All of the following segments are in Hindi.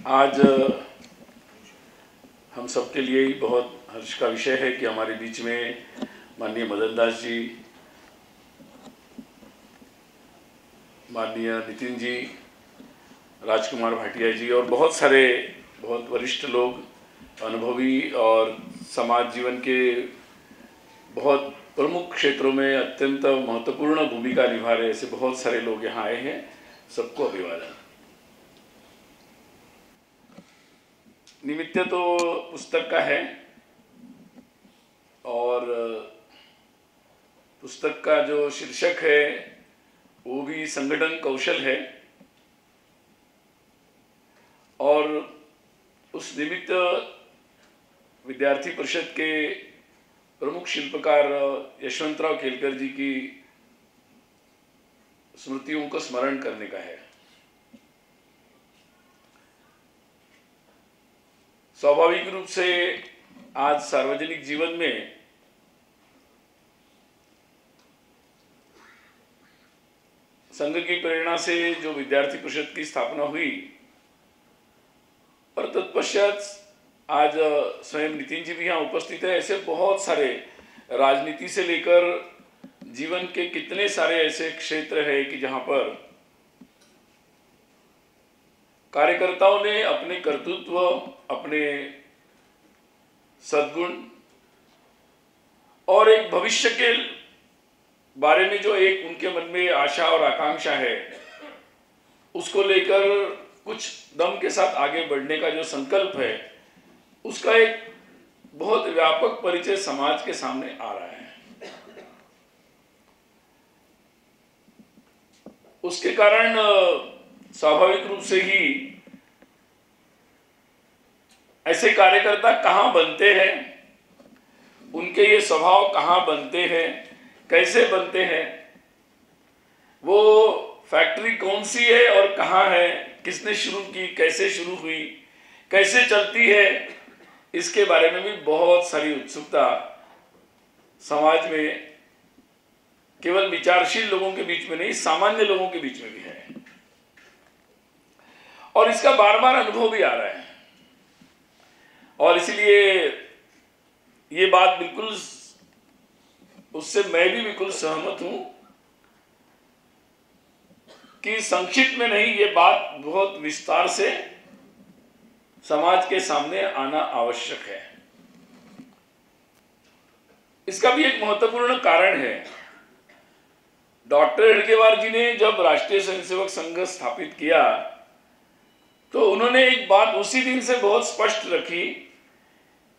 आज हम सबके लिए ही बहुत हर्ष का विषय है कि हमारे बीच में माननीय मदन दास जी, माननीय नितिन जी, राजकुमार भाटिया जी और बहुत सारे बहुत वरिष्ठ लोग, अनुभवी और समाज जीवन के बहुत प्रमुख क्षेत्रों में अत्यंत महत्वपूर्ण भूमिका निभा रहे ऐसे बहुत सारे लोग यहाँ आए हैं। सबको अभिवादन। निमित्त तो पुस्तक का है और पुस्तक का जो शीर्षक है वो भी संगठन कौशल है और उस निमित्त विद्यार्थी परिषद के प्रमुख शिल्पकार यशवंतराव केलकर जी की स्मृतियों को स्मरण करने का है। स्वाभाविक रूप से आज सार्वजनिक जीवन में संघ की प्रेरणा से जो विद्यार्थी परिषद की स्थापना हुई और तत्पश्चात आज स्वयं नितिन जी भी यहाँ उपस्थित है। ऐसे बहुत सारे राजनीति से लेकर जीवन के कितने सारे ऐसे क्षेत्र हैं कि जहाँ पर कार्यकर्ताओं ने अपने कर्तृत्व, अपने सद्गुण और एक भविष्य के बारे में जो एक उनके मन में आशा और आकांक्षा है उसको लेकर कुछ दम के साथ आगे बढ़ने का जो संकल्प है उसका एक बहुत व्यापक परिचय समाज के सामने आ रहा है। उसके कारण स्वाभाविक रूप से ही ऐसे कार्यकर्ता कहाँ बनते हैं, उनके ये स्वभाव कहाँ बनते हैं, कैसे बनते हैं, वो फैक्ट्री कौन सी है और कहाँ है, किसने शुरू की, कैसे शुरू हुई, कैसे चलती है, इसके बारे में भी बहुत सारी उत्सुकता समाज में केवल विचारशील लोगों के बीच में नहीं, सामान्य लोगों के बीच में भी है और इसका बार बार अनुभव भी आ रहा है। और इसलिए ये बात बिल्कुल उससे मैं भी बिल्कुल सहमत हूं कि संक्षिप्त में नहीं, ये बात बहुत विस्तार से समाज के सामने आना आवश्यक है। इसका भी एक महत्वपूर्ण कारण है। डॉक्टर हेडगेवार जी ने जब राष्ट्रीय स्वयंसेवक संघ स्थापित किया तो उन्होंने एक बात उसी दिन से बहुत स्पष्ट रखी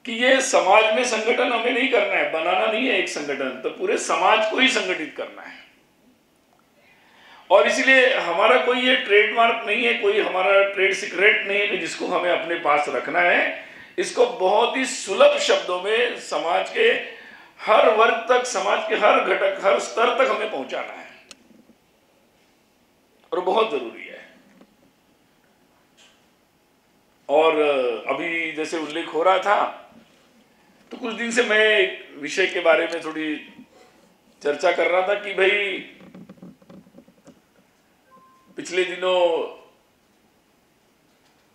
कि ये समाज में संगठन हमें नहीं करना है, बनाना नहीं है एक संगठन, तो पूरे समाज को ही संगठित करना है। और इसलिए हमारा कोई ये ट्रेडमार्क नहीं है, कोई हमारा ट्रेड सीक्रेट नहीं है कि जिसको हमें अपने पास रखना है। इसको बहुत ही सुलभ शब्दों में समाज के हर वर्ग तक, समाज के हर घटक, हर स्तर तक हमें पहुंचाना है और बहुत जरूरी है। और अभी जैसे उल्लेख हो रहा था तो कुछ दिन से मैं एक विषय के बारे में थोड़ी चर्चा कर रहा था कि भाई पिछले दिनों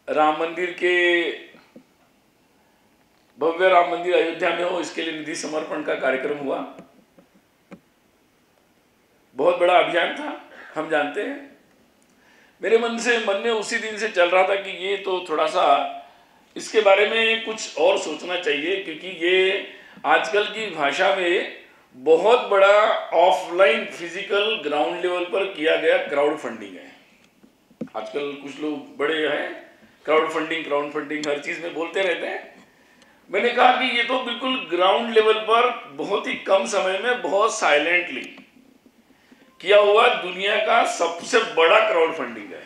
राम मंदिर के भव्य राम मंदिर अयोध्या में हो, इसके लिए निधि समर्पण का कार्यक्रम हुआ। बहुत बड़ा अभियान था, हम जानते हैं। मेरे मन में उसी दिन से चल रहा था कि ये तो थोड़ा सा इसके बारे में कुछ और सोचना चाहिए, क्योंकि ये आजकल की भाषा में बहुत बड़ा ऑफलाइन फिजिकल ग्राउंड लेवल पर किया गया क्राउड फंडिंग है। आजकल कुछ लोग बड़े हैं क्राउड फंडिंग हर चीज में बोलते रहते हैं। मैंने कहा कि ये तो बिल्कुल ग्राउंड लेवल पर बहुत ही कम समय में बहुत साइलेंटली किया हुआ दुनिया का सबसे बड़ा क्राउड फंडिंग है,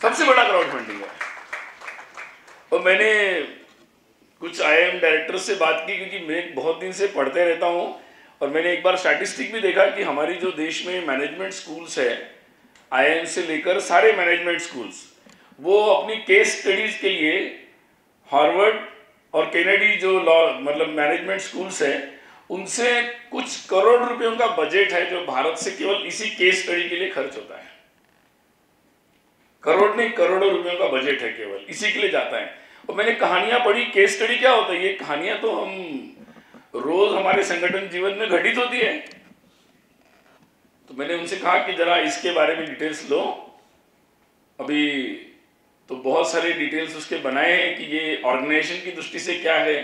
सबसे बड़ा क्राउड फंडिंग है। और मैंने कुछ आईआईएम डायरेक्टर से बात की, क्योंकि मैं बहुत दिन से पढ़ते रहता हूँ और मैंने एक बार स्टैटिस्टिक भी देखा कि हमारी जो देश में मैनेजमेंट स्कूल्स है, आईआईएम से लेकर सारे मैनेजमेंट स्कूल्स, वो अपनी केस स्टडीज के लिए हार्वर्ड और केनेडी जो लॉ मतलब मैनेजमेंट स्कूल्स है उनसे कुछ करोड़ रुपयों का बजट है जो भारत से केवल इसी केस स्टडी के लिए खर्च होता है। करोड़ नहीं करोड़ों रुपयों का बजट है, केवल इसी के लिए जाता है। और मैंने कहानियां पढ़ी, केस स्टडी क्या होता है, ये कहानियां तो हम रोज हमारे संगठन जीवन में घटित होती है। तो मैंने उनसे कहा कि जरा इसके बारे में डिटेल्स लो। अभी तो बहुत सारे डिटेल्स उसके बनाए हैं कि ये ऑर्गेनाइजेशन की दृष्टि से क्या है,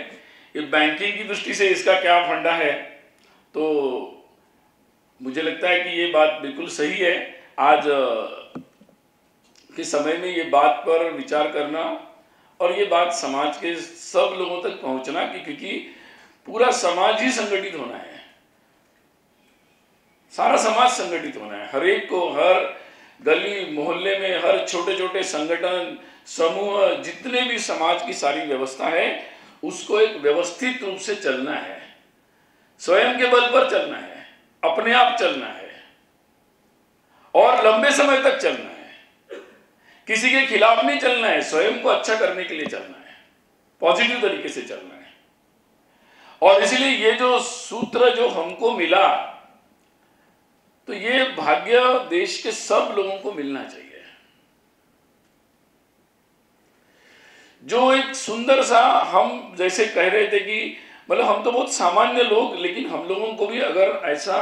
ये बैंकिंग की दृष्टि से इसका क्या फंडा है। तो मुझे लगता है कि ये बात बिल्कुल सही है आज के समय में ये बात पर विचार करना और ये बात समाज के सब लोगों तक पहुंचना कि क्योंकि पूरा समाज ही संगठित होना है, सारा समाज संगठित होना है। हर एक को, हर गली मोहल्ले में, हर छोटे छोटे संगठन समूह, जितने भी समाज की सारी व्यवस्था है, उसको एक व्यवस्थित रूप से चलना है, स्वयं के बल पर चलना है, अपने आप चलना है और लंबे समय तक चलना है। किसी के खिलाफ नहीं चलना है, स्वयं को अच्छा करने के लिए चलना है, पॉजिटिव तरीके से चलना है। और इसलिए ये जो सूत्र जो हमको मिला, तो ये भाग्य देश के सब लोगों को मिलना चाहिए। जो एक सुंदर सा, हम जैसे कह रहे थे कि मतलब हम तो बहुत सामान्य लोग, लेकिन हम लोगों को भी अगर ऐसा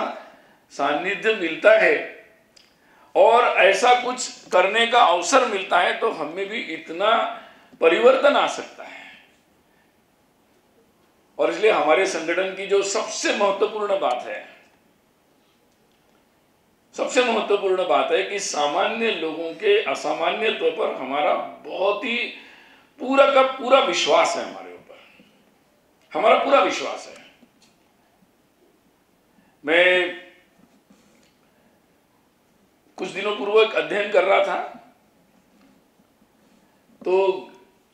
सानिध्य मिलता है और ऐसा कुछ करने का अवसर मिलता है तो हमें भी इतना परिवर्तन आ सकता है। और इसलिए हमारे संगठन की जो सबसे महत्वपूर्ण बात है, सबसे महत्वपूर्ण बात है कि सामान्य लोगों के असामान्यत्व पर हमारा बहुत ही पूरा का पूरा विश्वास है, हमारे ऊपर हमारा पूरा विश्वास है। मैं कुछ दिनों पूर्व एक अध्ययन कर रहा था, तो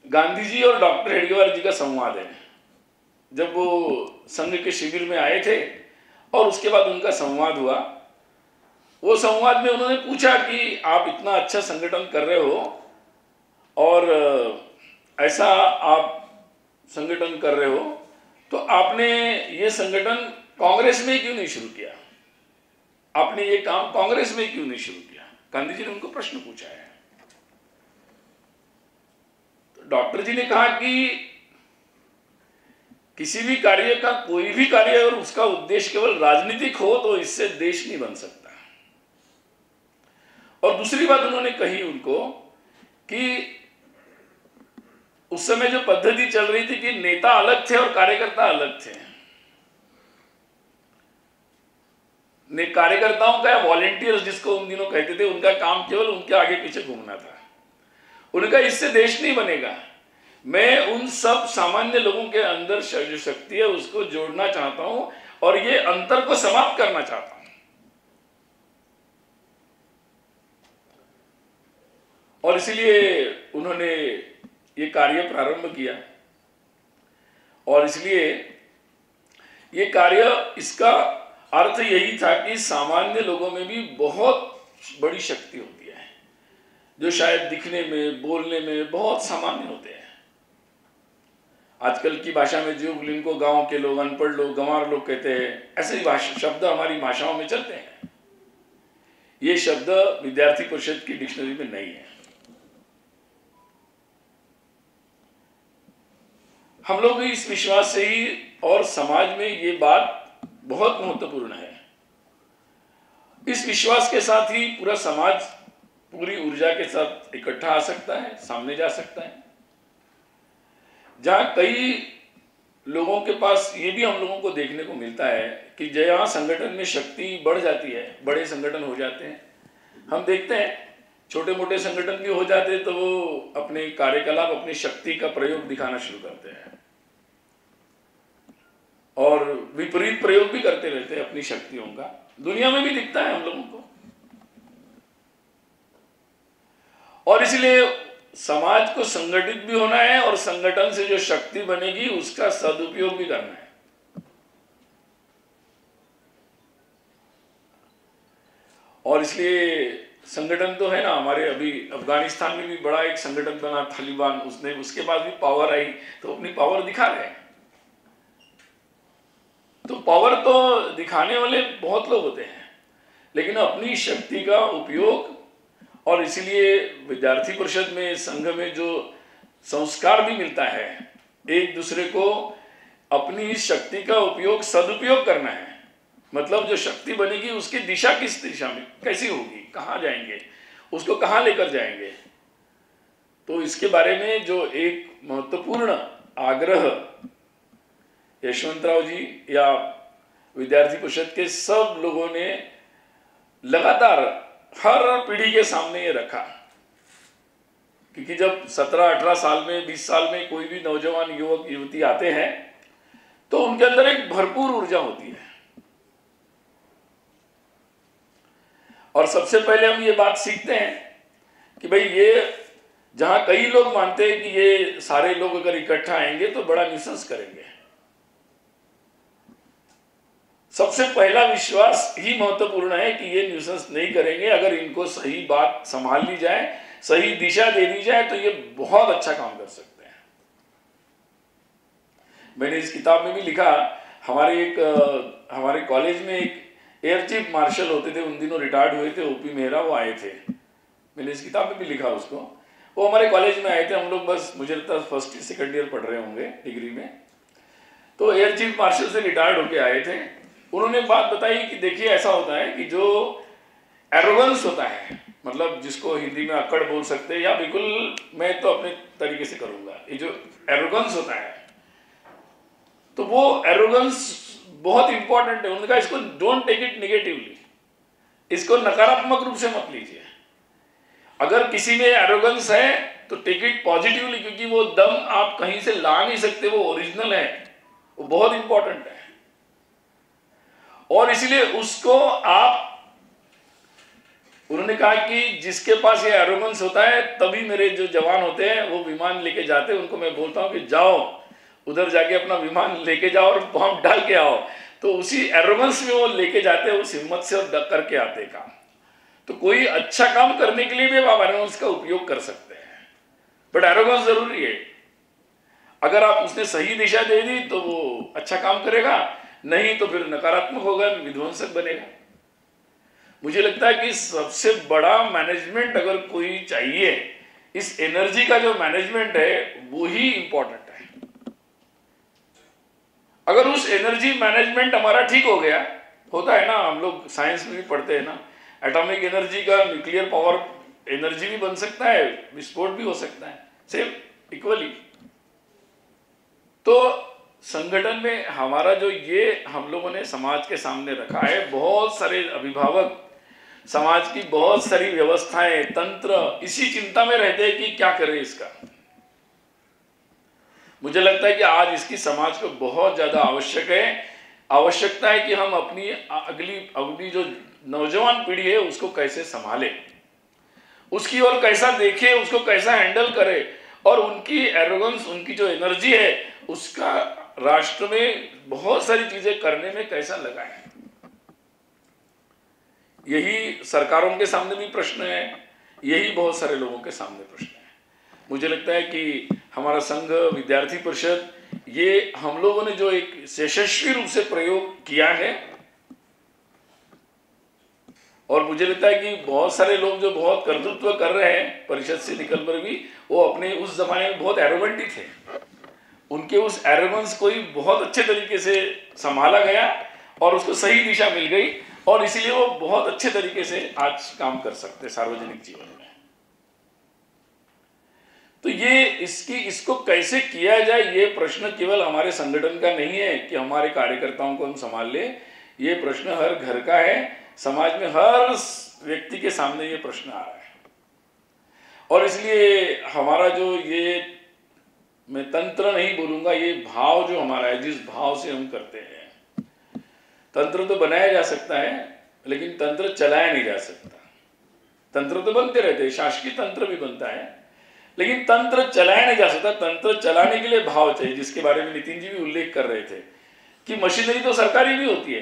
गांधी जी और डॉक्टर हेडगेवार जी का संवाद है। जब वो संघ के शिविर में आए थे और उसके बाद उनका संवाद हुआ, वो संवाद में उन्होंने पूछा कि आप इतना अच्छा संगठन कर रहे हो और ऐसा आप संगठन कर रहे हो, तो आपने ये संगठन कांग्रेस में क्यों नहीं शुरू किया, आपने ये काम कांग्रेस में क्यों नहीं शुरू किया? गांधी जी ने उनको प्रश्न पूछा है। तो डॉक्टर जी ने कहा कि किसी भी कार्य का, कोई भी कार्य अगर उसका उद्देश्य केवल राजनीतिक हो तो इससे देश नहीं बन सकता। और दूसरी बात उन्होंने कही उनको कि उस समय जो पद्धति चल रही थी कि नेता अलग थे और कार्यकर्ता अलग थे। कार्यकर्ताओं का या वॉलेंटियर्स जिसको उन दिनों कहते थे, उनका काम केवल उनके आगे पीछे घूमना था। उनका इससे देश नहीं बनेगा। मैं उन सब सामान्य लोगों के अंदर जो शक्ति है उसको जोड़ना चाहता हूं और ये अंतर को समाप्त करना चाहता हूं। और इसलिए उन्होंने ये कार्य प्रारंभ किया। और इसलिए ये कार्य, इसका अर्थ यही था कि सामान्य लोगों में भी बहुत बड़ी शक्ति होती है, जो शायद दिखने में, बोलने में बहुत सामान्य होते हैं। आजकल की भाषा में जो जिनको गांव के लोग, अनपढ़ लोग, गंवार लोग कहते हैं, ऐसे ही शब्द हमारी भाषाओं में चलते हैं। ये शब्द विद्यार्थी परिषद की डिक्शनरी में नहीं है। हम लोग भी इस विश्वास से ही, और समाज में ये बात बहुत महत्वपूर्ण है, इस विश्वास के साथ ही पूरा समाज पूरी ऊर्जा के साथ इकट्ठा आ सकता है, सामने जा सकता है। जहां कई लोगों के पास ये भी हम लोगों को देखने को मिलता है कि जहां संगठन में शक्ति बढ़ जाती है, बड़े संगठन हो जाते हैं, हम देखते हैं छोटे मोटे संगठन भी हो जाते हैं तो वो अपने कार्यकलाप, अपनी शक्ति का प्रयोग दिखाना शुरू करते हैं और विपरीत प्रयोग भी करते रहते हैं अपनी शक्तियों का। दुनिया में भी दिखता है हम लोगों को। और इसलिए समाज को संगठित भी होना है और संगठन से जो शक्ति बनेगी उसका सदुपयोग भी करना है। और इसलिए संगठन तो है ना, हमारे अभी अफगानिस्तान में भी बड़ा एक संगठन बना तालिबान, उसने, उसके बाद भी पावर आई तो अपनी पावर दिखा रहे हैं। तो पावर तो दिखाने वाले बहुत लोग होते हैं, लेकिन अपनी शक्ति का उपयोग और इसीलिए विद्यार्थी परिषद में, संघ में जो संस्कार भी मिलता है, एक दूसरे को अपनी इस शक्ति का उपयोग, सदुपयोग करना है। मतलब जो शक्ति बनेगी उसकी दिशा किस दिशा में कैसी होगी, कहाँ जाएंगे, उसको कहाँ लेकर जाएंगे। तो इसके बारे में जो एक महत्वपूर्ण आग्रह यशवंतराव जी या विद्यार्थी परिषद के सब लोगों ने लगातार हर पीढ़ी के सामने ये रखा, क्योंकि जब 17-18 साल में, 20 साल में कोई भी नौजवान युवक युवती आते हैं तो उनके अंदर एक भरपूर ऊर्जा होती है। और सबसे पहले हम ये बात सीखते हैं कि भाई ये जहां कई लोग मानते हैं कि ये सारे लोग अगर इकट्ठा आएंगे तो बड़ा न्यूसेंस करेंगे, सबसे पहला विश्वास ही महत्वपूर्ण है कि ये न्यूसेंस नहीं करेंगे। अगर इनको सही बात संभाल ली जाए, सही दिशा दे दी जाए तो ये बहुत अच्छा काम कर सकते हैं। मैंने इस किताब में भी लिखा, हमारे कॉलेज में एक एयर चीफ मार्शल होते थे, उन दिनों रिटायर्ड हुए थे, ओपी मेहरा, वो आए थे। मैंने इस किताब में भी लिखा उसको, वो हमारे कॉलेज में आए थे। हम लोग बस, मुझे लगता है फर्स्ट सेकंड ईयर पढ़ रहे होंगे डिग्री में। तो एयर चीफ मार्शल से रिटायर्ड होके आए थे। उन्होंने बात बताई कि देखिए ऐसा होता है कि जो एरोगेंस होता है, मतलब जिसको हिंदी में अक्कड़ बोल सकते हैं, या बिल्कुल मैं तो अपने तरीके से करूंगा, ये जो एरोगेंस होता है, तो वो एरोगेंस बहुत इंपॉर्टेंट है। उन्होंने कहा इसको डोंट टेक इट नेगेटिवली, इसको नकारात्मक रूप से मत लीजिए। अगर किसी में एरोगेंस है तो टेक इट पॉजिटिवली, क्योंकि वो दम आप कहीं से ला नहीं सकते, वो ओरिजिनल है, वो बहुत इंपॉर्टेंट है। और इसलिए उसको आप, उन्होंने कहा कि जिसके पास ये एरोगेंस होता है, तभी मेरे जो जवान होते हैं वो विमान लेके जाते हैं, उनको मैं बोलता हूं कि जाओ उधर जाके अपना विमान लेके जाओ और बम डाल के आओ। तो उसी एरोगेंस में वो लेके जाते हैं, उस हिम्मत से और डक करके आते काम। तो कोई अच्छा काम करने के लिए भी आप एरोगेंस का उपयोग कर सकते हैं, बट एरोगेंस जरूरी है। अगर आप उसने सही दिशा दे दी तो वो अच्छा काम करेगा, नहीं तो फिर नकारात्मक होगा, विध्वंसक बनेगा। मुझे लगता है कि सबसे बड़ा मैनेजमेंट अगर कोई चाहिए, इस एनर्जी का जो मैनेजमेंट है वो ही इंपॉर्टेंट है। अगर उस एनर्जी मैनेजमेंट हमारा ठीक हो गया, होता है ना, हम लोग साइंस में भी पढ़ते हैं ना, एटॉमिक एनर्जी का न्यूक्लियर पावर एनर्जी भी बन सकता है, विस्फोट भी हो सकता है, सेम इक्वली। तो संगठन में हमारा जो ये हम लोगों ने समाज के सामने रखा है, बहुत सारे अभिभावक, समाज की बहुत सारी व्यवस्थाएं, तंत्र इसी चिंता में रहते हैं कि क्या करें इसका। मुझे लगता है कि आज इसकी समाज को बहुत ज्यादा आवश्यकता है कि हम अपनी अगली जो नौजवान पीढ़ी है उसको कैसे संभालें, उसकी ओर कैसा देखें, उसको कैसा हैंडल करें, और उनकी एरोगेंस, उनकी जो एनर्जी है उसका राष्ट्र में बहुत सारी चीजें करने में कैसा लगाएं। यही सरकारों के सामने भी प्रश्न है, यही बहुत सारे लोगों के सामने प्रश्न है। मुझे लगता है कि हमारा संघ, विद्यार्थी परिषद, ये हम लोगों ने जो एक यशस्वी रूप से प्रयोग किया है, और मुझे लगता है कि बहुत सारे लोग जो बहुत कर्तृत्व कर रहे हैं परिषद से निकलकर भी, वो अपने उस जमाने में बहुत एरोगेंट ही थे। उनके उस एरोगेंस को ही बहुत अच्छे तरीके से संभाला गया और उसको सही दिशा मिल गई, और इसीलिए वो बहुत अच्छे तरीके से आज काम कर सकते सार्वजनिक जीवन में। तो ये इसको कैसे किया जाए, ये प्रश्न केवल हमारे संगठन का नहीं है कि हमारे कार्यकर्ताओं को हम संभाल ले, ये प्रश्न हर घर का है, समाज में हर व्यक्ति के सामने ये प्रश्न आ रहा है। और इसलिए हमारा जो ये, मैं तंत्र नहीं बोलूंगा, ये भाव जो हमारा है, जिस भाव से हम करते हैं, तंत्र तो बनाया जा सकता है लेकिन तंत्र चलाया नहीं जा सकता। तंत्र तो बनते रहते हैं, शासकीय तंत्र भी बनता है, लेकिन तंत्र चलाया नहीं जा सकता। तंत्र चलाने के लिए भाव चाहिए, जिसके बारे में नितिन जी भी उल्लेख कर रहे थे कि मशीनरी तो सरकारी भी होती है,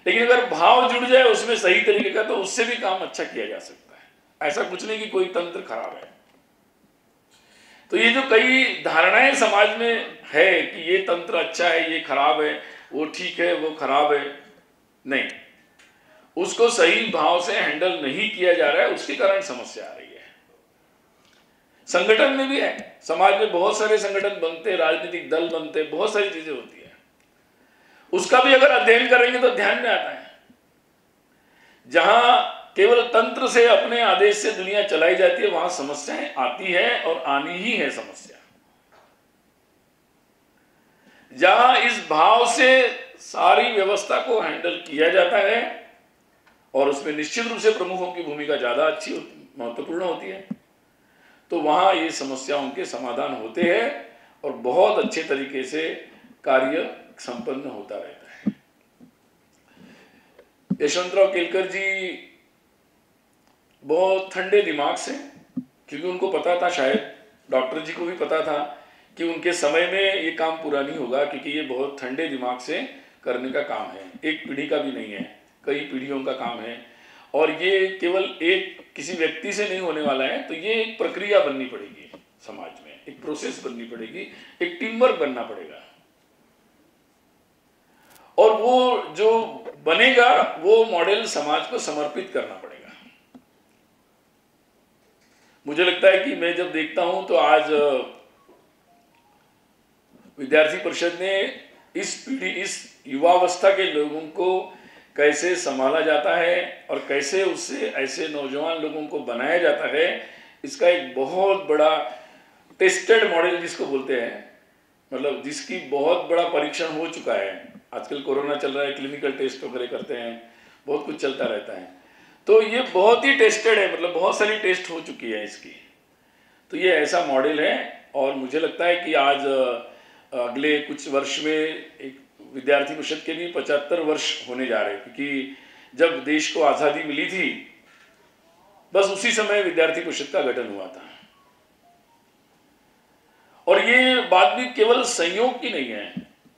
लेकिन अगर भाव जुड़ जाए उसमें सही तरीके का, तो उससे भी काम अच्छा किया जा सकता है। ऐसा कुछ नहीं कि कोई तंत्र खराब है। तो ये जो कई धारणाएं समाज में है कि ये तंत्र अच्छा है, ये खराब है, वो ठीक है, वो खराब है, नहीं, उसको सही भाव से हैंडल नहीं किया जा रहा है, उसके कारण समस्या आ रही है। संगठन में भी है, समाज में बहुत सारे संगठन बनते, राजनीतिक दल बनते, बहुत सारी चीजें होती है। उसका भी अगर अध्ययन करेंगे तो ध्यान में आता है, जहां केवल तंत्र से, अपने आदेश से दुनिया चलाई जाती है, वहां समस्याएं आती है और आनी ही है समस्या। जहां इस भाव से सारी व्यवस्था को हैंडल किया जाता है और उसमें निश्चित रूप से प्रमुखों की भूमिका ज्यादा अच्छी महत्वपूर्ण होती है, तो वहां ये समस्याओं के समाधान होते हैं और बहुत अच्छे तरीके से कार्य संपन्न होता रहता है। यशवंतराव केलकर जी बहुत ठंडे दिमाग से, क्योंकि उनको पता था, शायद डॉक्टर जी को भी पता था कि उनके समय में ये काम पूरा नहीं होगा, क्योंकि ये बहुत ठंडे दिमाग से करने का काम है, एक पीढ़ी का भी नहीं है, कई पीढ़ियों का काम है, और ये केवल एक किसी व्यक्ति से नहीं होने वाला है। तो ये एक प्रक्रिया बननी पड़ेगी, समाज में एक प्रोसेस बननी पड़ेगी, एक टीम वर्क बनना पड़ेगा, और वो जो बनेगा वो मॉडल समाज को समर्पित करना पड़ेगा। मुझे लगता है कि मैं जब देखता हूं तो आज विद्यार्थी परिषद ने इस पीढ़ी, इस युवावस्था के लोगों को कैसे संभाला जाता है और कैसे उससे ऐसे नौजवान लोगों को बनाया जाता है, इसका एक बहुत बड़ा टेस्टेड मॉडल जिसको बोलते हैं, मतलब जिसकी बहुत बड़ा परीक्षण हो चुका है। आजकल कोरोना चल रहा है, क्लिनिकल टेस्ट वगैरह करते हैं, बहुत कुछ चलता रहता है, तो ये बहुत ही टेस्टेड है, मतलब बहुत सारी टेस्ट हो चुकी है इसकी। तो ये ऐसा मॉडल है, और मुझे लगता है कि आज अगले कुछ वर्ष में एक विद्यार्थी परिषद के भी 75 वर्ष होने जा रहे हैं, क्योंकि जब देश को आज़ादी मिली थी बस उसी समय विद्यार्थी परिषद का गठन हुआ था। और ये बात भी केवल संयोग की नहीं है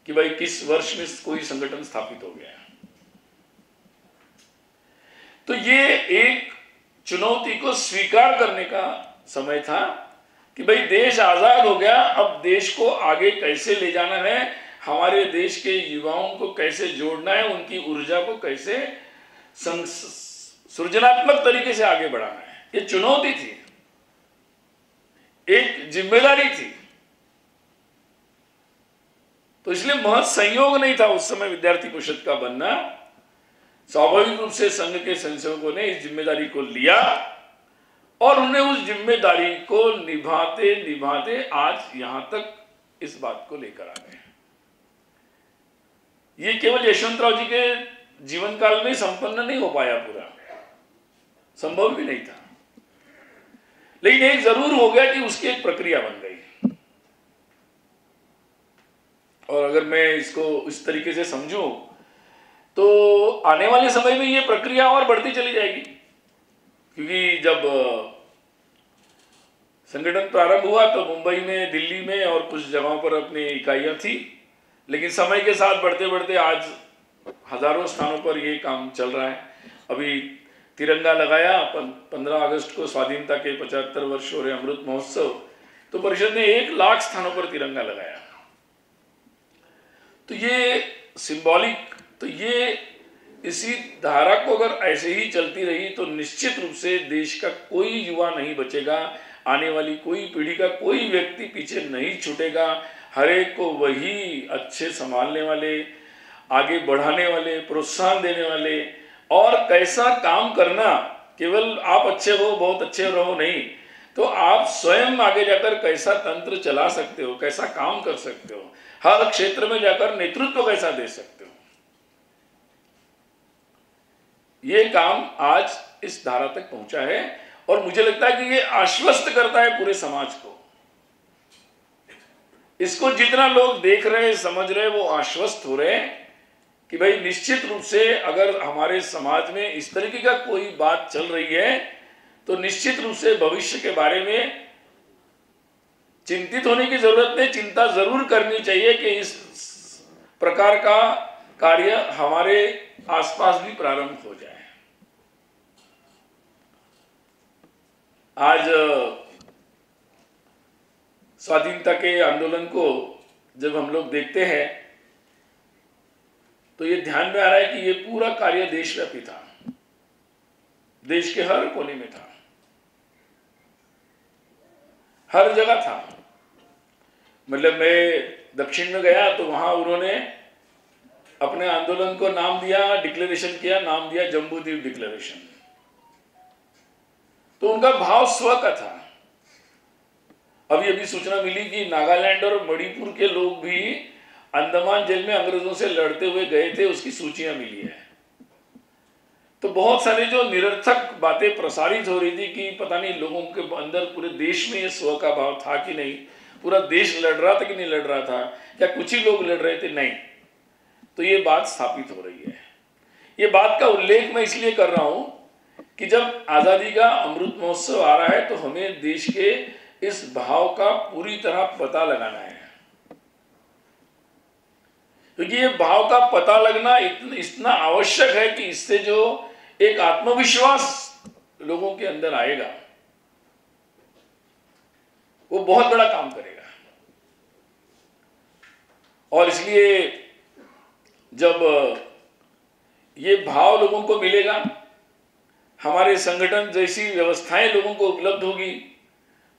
कि भाई किस वर्ष में कोई संगठन स्थापित हो गया, तो ये एक चुनौती को स्वीकार करने का समय था कि भाई देश आजाद हो गया, अब देश को आगे कैसे ले जाना है, हमारे देश के युवाओं को कैसे जोड़ना है, उनकी ऊर्जा को कैसे सृजनात्मक तरीके से आगे बढ़ाना है। ये चुनौती थी, एक जिम्मेदारी थी। तो इसलिए महज संयोग नहीं था उस समय विद्यार्थी परिषद का बनना। स्वाभाविक रूप से संघ के संसेवकों ने इस जिम्मेदारी को लिया और उन्हें उस जिम्मेदारी को निभाते निभाते आज यहां तक इस बात को लेकर आ गए। ये केवल यशवंतराव जी के जीवन काल में संपन्न नहीं हो पाया, पूरा संभव भी नहीं था, लेकिन एक जरूर हो गया कि उसकी एक प्रक्रिया बन गई। और अगर मैं इसको इस तरीके से समझूं तो आने वाले समय में ये प्रक्रिया और बढ़ती चली जाएगी, क्योंकि जब संगठन प्रारंभ हुआ तो मुंबई में, दिल्ली में और कुछ जगहों पर अपनी इकाइयां थी, लेकिन समय के साथ बढ़ते बढ़ते आज हजारों स्थानों पर ये काम चल रहा है। अभी तिरंगा लगाया 15 अगस्त को, स्वाधीनता के 75 वर्ष हो रहे अमृत महोत्सव, तो परिषद ने 1 लाख स्थानों पर तिरंगा लगाया। तो ये सिंबॉलिक, तो ये इसी धारा को अगर ऐसे ही चलती रही तो निश्चित रूप से देश का कोई युवा नहीं बचेगा, आने वाली कोई पीढ़ी का कोई व्यक्ति पीछे नहीं छूटेगा। हर एक को वही अच्छे संभालने वाले, आगे बढ़ाने वाले, प्रोत्साहन देने वाले, और कैसा काम करना, केवल आप अच्छे हो, बहुत अच्छे रहो नहीं, तो आप स्वयं आगे जाकर कैसा तंत्र चला सकते हो, कैसा काम कर सकते हो, हर क्षेत्र में जाकर नेतृत्व कैसा दे सकते हो, ये काम आज इस धारा तक पहुंचा है। और मुझे लगता है कि ये आश्वस्त करता है पूरे समाज को। इसको जितना लोग देख रहे, समझ रहे, वो आश्वस्त हो रहे हैं कि भाई निश्चित रूप से अगर हमारे समाज में इस तरीके का कोई बात चल रही है तो निश्चित रूप से भविष्य के बारे में चिंतित होने की जरूरत नहीं, चिंता जरूर करनी चाहिए कि इस प्रकार का कार्य हमारे आसपास भी प्रारंभ हो जाए। आज स्वाधीनता के आंदोलन को जब हम लोग देखते हैं तो ये ध्यान में आ रहा है कि ये पूरा कार्य देशव्यापी था। देश के हर कोने में था, हर जगह था। मतलब मैं दक्षिण में गया तो वहां उन्होंने अपने आंदोलन को नाम दिया, डिक्लेरेशन किया, नाम दिया जम्बूद्वीप डिक्लेरेशन। तो उनका भाव स्व का था। अभी अभी सूचना मिली कि नागालैंड और मणिपुर के लोग भी अंडमान जेल में अंग्रेजों से लड़ते हुए गए थे, उसकी सूचियां मिली है। तो बहुत सारे जो निरर्थक बातें प्रसारित हो रही थी कि पता नहीं लोगों के अंदर पूरे देश में ये स्व का भाव था कि नहीं, पूरा देश लड़ रहा था कि नहीं लड़ रहा था, या कुछ ही लोग लड़ रहे थे, नहीं। तो ये बात स्थापित हो रही है। ये बात का उल्लेख मैं इसलिए कर रहा हूं कि जब आजादी का अमृत महोत्सव आ रहा है तो हमें देश के इस भाव का पूरी तरह पता लगाना है, क्योंकि ये भाव का पता लगना इतना आवश्यक है कि इससे जो एक आत्मविश्वास लोगों के अंदर आएगा वो बहुत बड़ा काम करेगा। और इसलिए जब ये भाव लोगों को मिलेगा, हमारे संगठन जैसी व्यवस्थाएं लोगों को उपलब्ध होगी,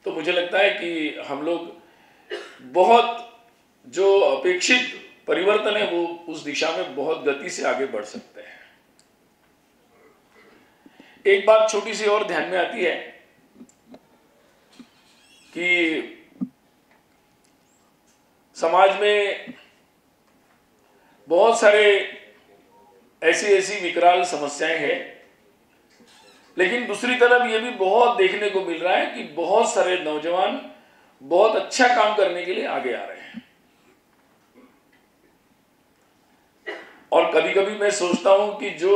तो मुझे लगता है कि हम लोग बहुत जो अपेक्षित परिवर्तन है वो उस दिशा में बहुत गति से आगे बढ़ सकते हैं। एक बात छोटी सी और ध्यान में आती है कि समाज में बहुत सारे ऐसी विकराल समस्याएं हैं, लेकिन दूसरी तरफ ये भी बहुत देखने को मिल रहा है कि बहुत सारे नौजवान बहुत अच्छा काम करने के लिए आगे आ रहे हैं। और कभी कभी मैं सोचता हूं कि जो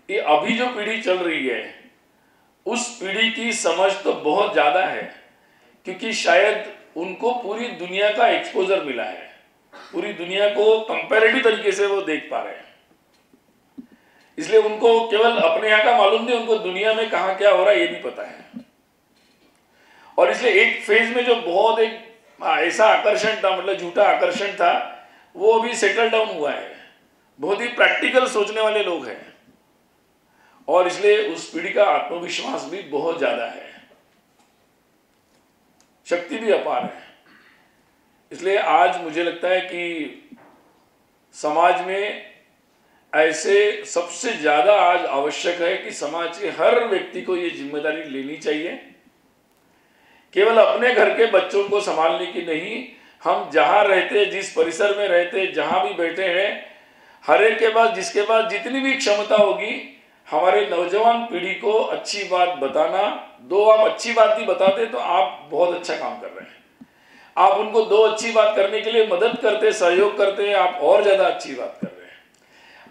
ये अभी जो पीढ़ी चल रही है उस पीढ़ी की समझ तो बहुत ज्यादा है, क्योंकि शायद उनको पूरी दुनिया का एक्सपोजर मिला है, पूरी दुनिया को कंपैरेटिव तरीके से वो देख पा रहे हैं। इसलिए उनको केवल अपने यहाँ का मालूम नहीं, उनको दुनिया में कहाँ क्या हो रहा है ये भी पता है। और इसलिए एक फेज में जो बहुत एक ऐसा आकर्षण था, मतलब झूठा आकर्षण था, वो अभी सेटल डाउन हुआ है। बहुत ही प्रैक्टिकल सोचने वाले लोग हैं और इसलिए उस पीढ़ी का आत्मविश्वास भी बहुत ज्यादा है, शक्ति भी अपार है। इसलिए आज मुझे लगता है कि समाज में ऐसे सबसे ज्यादा आज आवश्यक है कि समाज के हर व्यक्ति को ये जिम्मेदारी लेनी चाहिए, केवल अपने घर के बच्चों को संभालने की नहीं, हम जहां रहते, जिस परिसर में रहते, जहां भी बैठे हैं, हर एक के पास, जिसके पास जितनी भी क्षमता होगी, हमारे नौजवान पीढ़ी को अच्छी बात बताना। दो आप अच्छी बात भी बताते तो आप बहुत अच्छा काम कर रहे हैं। आप उनको दो अच्छी बात करने के लिए मदद करते, सहयोग करते, आप और ज्यादा अच्छी बात कर रहे हैं।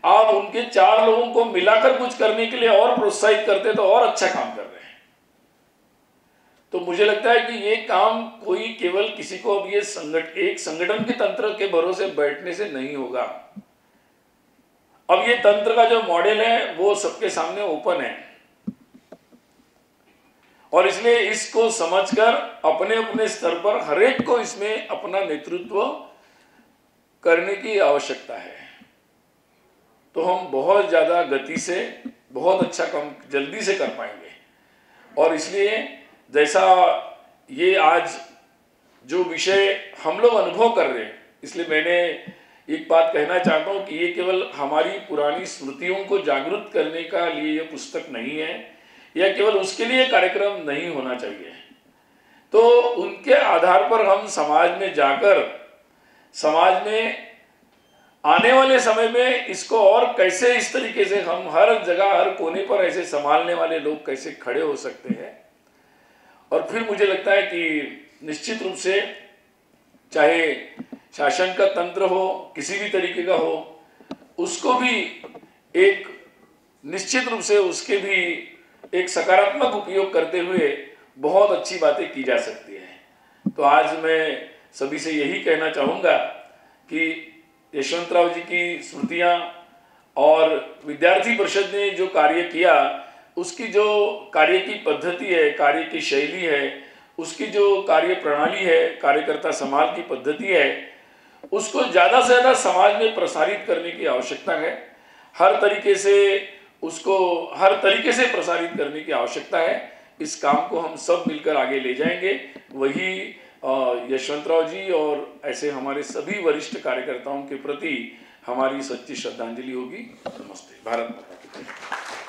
आप उनके चार लोगों को मिलाकर कुछ करने के लिए और प्रोत्साहित करते तो और अच्छा काम कर रहे हैं। तो मुझे लगता है कि ये काम कोई केवल किसी को अब ये एक संगठन के तंत्र के भरोसे बैठने से नहीं होगा। अब ये तंत्र का जो मॉडल है वो सबके सामने ओपन है और इसलिए इसको समझकर अपने अपने स्तर पर हर एक को इसमें अपना नेतृत्व करने की आवश्यकता है। तो हम बहुत ज्यादा गति से बहुत अच्छा काम जल्दी से कर पाएंगे। और इसलिए जैसा ये आज जो विषय हम लोग अनुभव कर रहे हैं, इसलिए मैंने एक बात कहना चाहता हूं कि ये केवल हमारी पुरानी स्मृतियों को जागृत करने का लिए ये पुस्तक नहीं है, या केवल उसके लिए कार्यक्रम नहीं होना चाहिए। तो उनके आधार पर हम समाज में जाकर समाज में आने वाले समय में इसको और कैसे इस तरीके से हम हर जगह हर कोने पर ऐसे संभालने वाले लोग कैसे खड़े हो सकते हैं। और फिर मुझे लगता है कि निश्चित रूप से चाहे शासन का तंत्र हो, किसी भी तरीके का हो, उसको भी एक निश्चित रूप से उसके भी एक सकारात्मक उपयोग करते हुए बहुत अच्छी बातें की जा सकती हैं। तो आज मैं सभी से यही कहना चाहूँगा कि यशवंतराव जी की स्मृतियाँ और विद्यार्थी परिषद ने जो कार्य किया, उसकी जो कार्य की पद्धति है, कार्य की शैली है, उसकी जो कार्य प्रणाली है, कार्यकर्ता समाज की पद्धति है, उसको ज़्यादा से ज़्यादा समाज में प्रसारित करने की आवश्यकता है। हर तरीके से उसको हर तरीके से प्रसारित करने की आवश्यकता है। इस काम को हम सब मिलकर आगे ले जाएंगे। वही यशवंतराव जी और ऐसे हमारे सभी वरिष्ठ कार्यकर्ताओं के प्रति हमारी सच्ची श्रद्धांजलि होगी। नमस्ते। भारत माता की जय।